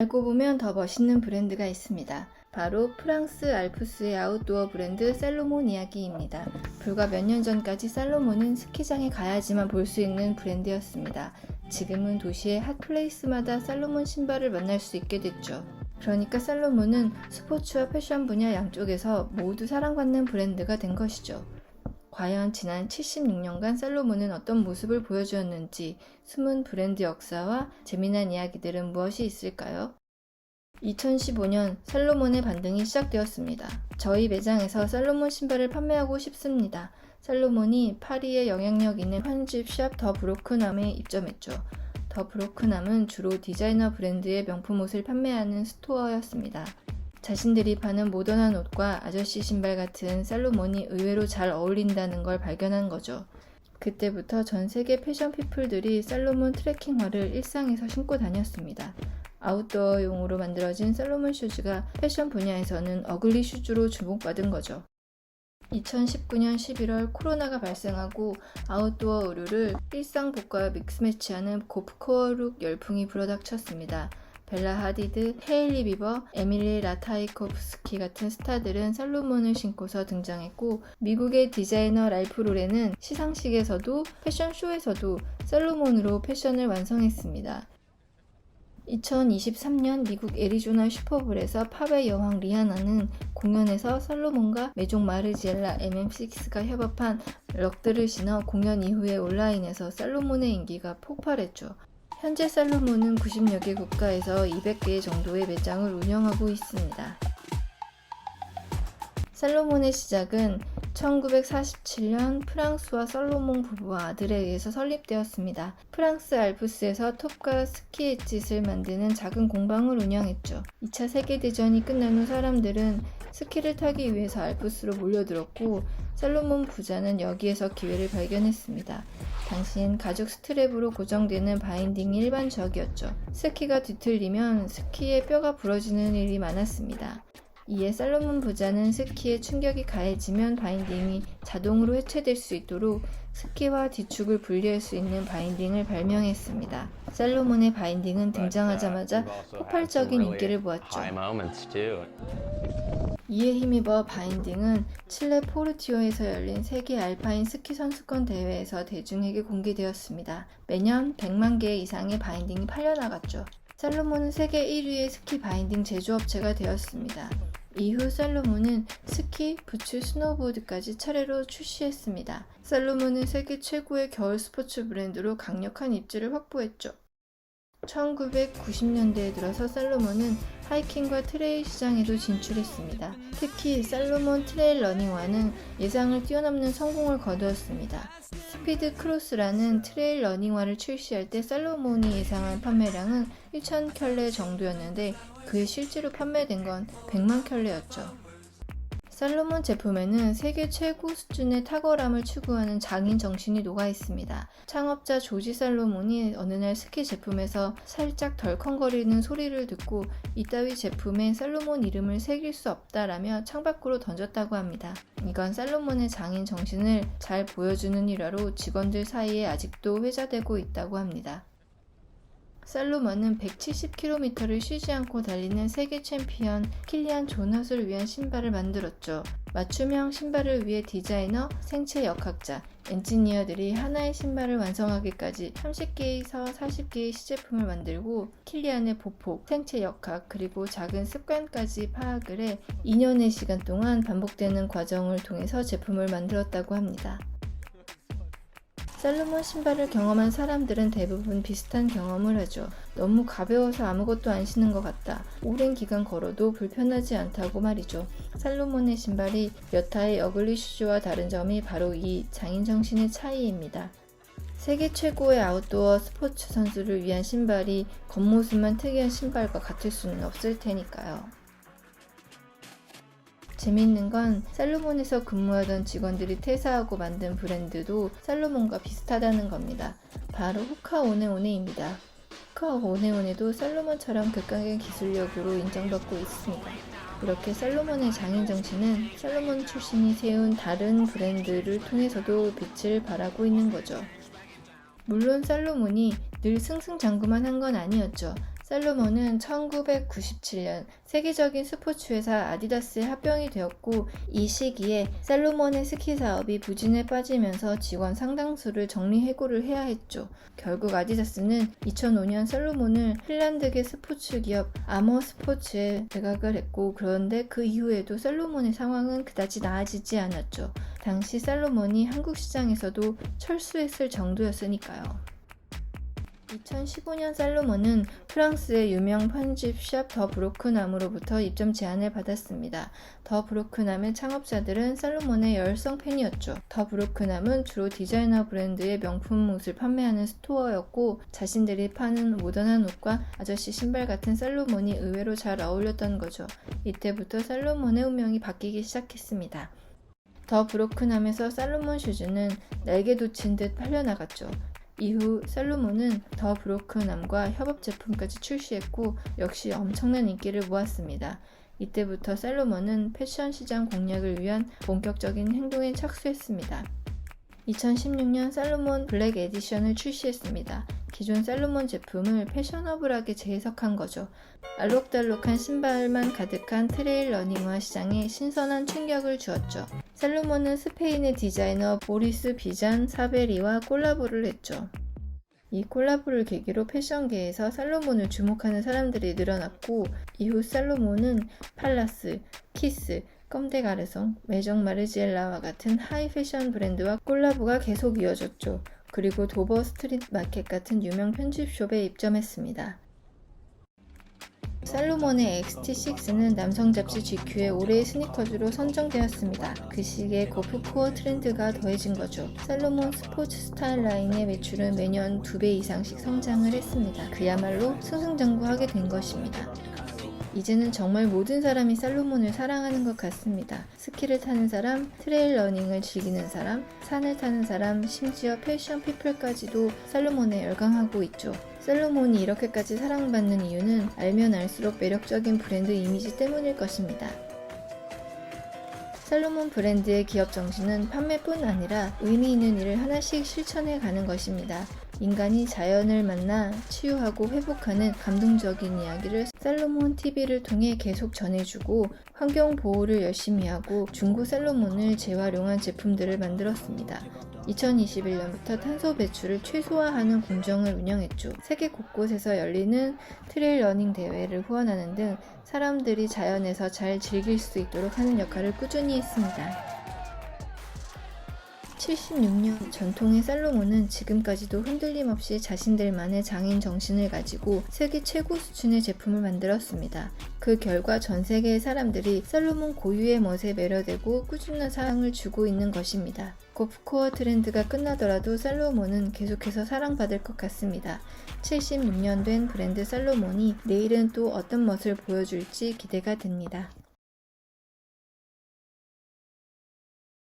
알고 보면 더 멋있는 브랜드가 있습니다. 바로 프랑스 알프스의 아웃도어 브랜드 살로몬 이야기입니다. 불과 몇 년 전까지 살로몬은 스키장에 가야지만 볼 수 있는 브랜드였습니다. 지금은 도시의 핫플레이스마다 살로몬 신발을 만날 수 있게 됐죠. 그러니까 살로몬은 스포츠와 패션 분야 양쪽에서 모두 사랑받는 브랜드가 된 것이죠. 과연 지난 76년간 살로몬은 어떤 모습을 보여주었는지, 숨은 브랜드 역사와 재미난 이야기들은 무엇이 있을까요? 2015년 살로몬의 반등이 시작되었습니다. 저희 매장에서 살로몬 신발을 판매하고 싶습니다. 살로몬이 파리에 영향력 있는 편집 샵 더 브로크남에 입점했죠. 더 브로크남은 주로 디자이너 브랜드의 명품 옷을 판매하는 스토어였습니다. 자신들이 파는 모던한 옷과 아저씨 신발 같은 살로몬이 의외로 잘 어울린다는 걸 발견한 거죠. 그때부터 전 세계 패션 피플들이 살로몬 트레킹화를 일상에서 신고 다녔습니다. 아웃도어용으로 만들어진 살로몬 슈즈가 패션 분야에서는 어글리 슈즈로 주목받은 거죠. 2019년 11월 코로나가 발생하고 아웃도어 의류를 일상 복과 믹스매치하는 고프코어 룩 열풍이 불어닥쳤습니다. 벨라 하디드, 헤일리 비버, 에밀리 라타이코프스키 같은 스타들은 살로몬을 신고서 등장했고, 미국의 디자이너 랄프 로렌은 시상식에서도 패션쇼에서도 살로몬으로 패션을 완성했습니다. 2023년 미국 애리조나 슈퍼볼에서 팝의 여왕 리하나는 공연에서 살로몬과 메종 마르지엘라 MM6가 협업한 럭들을 신어 공연 이후에 온라인에서 살로몬의 인기가 폭발했죠. 현재 살로몬은 90여 개 국가에서 200개 정도의 매장을 운영하고 있습니다. 살로몬의 시작은 1947년 프랑스와 살로몬 부부와 아들에 의해서 설립되었습니다. 프랑스 알프스에서 톱과 스키 엣짓을 만드는 작은 공방을 운영했죠. 2차 세계대전이 끝난 후 사람들은 스키를 타기 위해서 알프스로 몰려들었고, 살로몬 부자는 여기에서 기회를 발견했습니다. 당시엔 가죽 스트랩으로 고정되는 바인딩이 일반적이었죠. 스키가 뒤틀리면 스키의 뼈가 부러지는 일이 많았습니다. 이에 살로몬 부자는 스키에 충격이 가해지면 바인딩이 자동으로 해체될 수 있도록 스키와 뒤축을 분리할 수 있는 바인딩을 발명했습니다. 살로몬의 바인딩은 등장하자마자 폭발적인 인기를 모았죠. 이에 힘입어 바인딩은 칠레 포르티오에서 열린 세계 알파인 스키 선수권 대회에서 대중에게 공개되었습니다. 매년 100만 개 이상의 바인딩이 팔려나갔죠. 살로몬은 세계 1위의 스키 바인딩 제조업체가 되었습니다. 이후 살로몬은 스키, 부츠, 스노보드까지 차례로 출시했습니다. 살로몬은 세계 최고의 겨울 스포츠 브랜드로 강력한 입지를 확보했죠. 1990년대에 들어서 살로몬은 하이킹과 트레일 시장에도 진출했습니다. 특히 살로몬 트레일 러닝화는 예상을 뛰어넘는 성공을 거두었습니다. 스피드 크로스라는 트레일 러닝화를 출시할 때 살로몬이 예상한 판매량은 1,000 켤레 정도였는데 그에 실제로 판매된 건 100만 켤레였죠. 살로몬 제품에는 세계 최고 수준의 탁월함을 추구하는 장인 정신이 녹아 있습니다. 창업자 조지 살로몬이 어느 날 스키 제품에서 살짝 덜컹거리는 소리를 듣고 이따위 제품에 살로몬 이름을 새길 수 없다라며 창밖으로 던졌다고 합니다. 이건 살로몬의 장인 정신을 잘 보여주는 일화로 직원들 사이에 아직도 회자되고 있다고 합니다. 살로몬은 170km를 쉬지 않고 달리는 세계 챔피언 킬리안 조넛을 위한 신발을 만들었죠. 맞춤형 신발을 위해 디자이너, 생체 역학자, 엔지니어들이 하나의 신발을 완성하기까지 30개에서 40개의 시제품을 만들고 킬리안의 보폭, 생체 역학, 그리고 작은 습관까지 파악을 해 2년의 시간 동안 반복되는 과정을 통해서 제품을 만들었다고 합니다. 살로몬 신발을 경험한 사람들은 대부분 비슷한 경험을 하죠. 너무 가벼워서 아무것도 안 신는 것 같다. 오랜 기간 걸어도 불편하지 않다고 말이죠. 살로몬의 신발이 여타의 어글리 슈즈와 다른 점이 바로 이 장인정신의 차이입니다. 세계 최고의 아웃도어 스포츠 선수를 위한 신발이 겉모습만 특이한 신발과 같을 수는 없을 테니까요. 재미있는 건 살로몬에서 근무하던 직원들이 퇴사하고 만든 브랜드도 살로몬과 비슷하다는 겁니다. 바로 후카 오네오네입니다. 후카 오네오네도 살로몬처럼 극강의 기술력으로 인정받고 있습니다. 이렇게 살로몬의 장인 정신은 살로몬 출신이 세운 다른 브랜드를 통해서도 빛을 발하고 있는 거죠. 물론 살로몬이 늘 승승장구만 한 건 아니었죠. 살로몬은 1997년 세계적인 스포츠 회사 아디다스에 합병이 되었고, 이 시기에 살로몬의 스키 사업이 부진에 빠지면서 직원 상당수를 정리해고를 해야 했죠. 결국 아디다스는 2005년 살로몬을 핀란드계 스포츠 기업 아머 스포츠에 매각을 했고, 그런데 그 이후에도 살로몬의 상황은 그다지 나아지지 않았죠. 당시 살로몬이 한국 시장에서도 철수했을 정도였으니까요. 2015년 살로몬은 프랑스의 유명 편집샵 더 브로크남으로부터 입점 제안을 받았습니다. 더 브로크남의 창업자들은 살로몬의 열성 팬이었죠. 더 브로크남은 주로 디자이너 브랜드의 명품 옷을 판매하는 스토어였고, 자신들이 파는 모던한 옷과 아저씨 신발 같은 살로몬이 의외로 잘 어울렸던 거죠. 이때부터 살로몬의 운명이 바뀌기 시작했습니다. 더 브로크남에서 살로몬 슈즈는 날개 돋친 듯 팔려나갔죠. 이후 살로몬은 더 브로크남과 협업 제품까지 출시했고, 역시 엄청난 인기를 모았습니다. 이때부터 살로몬은 패션 시장 공략을 위한 본격적인 행동에 착수했습니다. 2016년 살로몬 블랙 에디션을 출시했습니다. 기존 살로몬 제품을 패셔너블하게 재해석한 거죠. 알록달록한 신발만 가득한 트레일 러닝화 시장에 신선한 충격을 주었죠. 살로몬은 스페인의 디자이너 보리스 비잔 사베리와 콜라보를 했죠. 이 콜라보를 계기로 패션계에서 살로몬을 주목하는 사람들이 늘어났고, 이후 살로몬은 팔라스, 키스, 껌데 가르송, 메종 마르지엘라와 같은 하이 패션 브랜드와 콜라보가 계속 이어졌죠. 그리고 도버 스트릿 마켓 같은 유명 편집숍에 입점했습니다. 살로몬의 XT6는 남성 잡지 GQ의 올해의 스니커즈로 선정되었습니다. 그 시기에 고프코어 트렌드가 더해진 거죠. 살로몬 스포츠 스타일 라인의 매출은 매년 2배 이상씩 성장을 했습니다. 그야말로 승승장구하게 된 것입니다. 이제는 정말 모든 사람이 살로몬을 사랑하는 것 같습니다. 스키를 타는 사람, 트레일 러닝을 즐기는 사람, 산을 타는 사람, 심지어 패션 피플까지도 살로몬에 열광하고 있죠. 살로몬이 이렇게까지 사랑받는 이유는 알면 알수록 매력적인 브랜드 이미지 때문일 것입니다. 살로몬 브랜드의 기업 정신은 판매뿐 아니라 의미 있는 일을 하나씩 실천해 가는 것입니다. 인간이 자연을 만나 치유하고 회복하는 감동적인 이야기를 살로몬 TV를 통해 계속 전해주고, 환경 보호를 열심히 하고 중고 살로몬을 재활용한 제품들을 만들었습니다. 2021년부터 탄소 배출을 최소화하는 공정을 운영했죠. 세계 곳곳에서 열리는 트레일 러닝 대회를 후원하는 등 사람들이 자연에서 잘 즐길 수 있도록 하는 역할을 꾸준히 했습니다. 76년 전통의 살로몬은 지금까지도 흔들림 없이 자신들만의 장인 정신을 가지고 세계 최고 수준의 제품을 만들었습니다. 그 결과 전 세계의 사람들이 살로몬 고유의 멋에 매료되고 꾸준한 사랑을 주고 있는 것입니다. 고프코어 트렌드가 끝나더라도 살로몬은 계속해서 사랑받을 것 같습니다. 76년 된 브랜드 살로몬이 내일은 또 어떤 멋을 보여줄지 기대가 됩니다.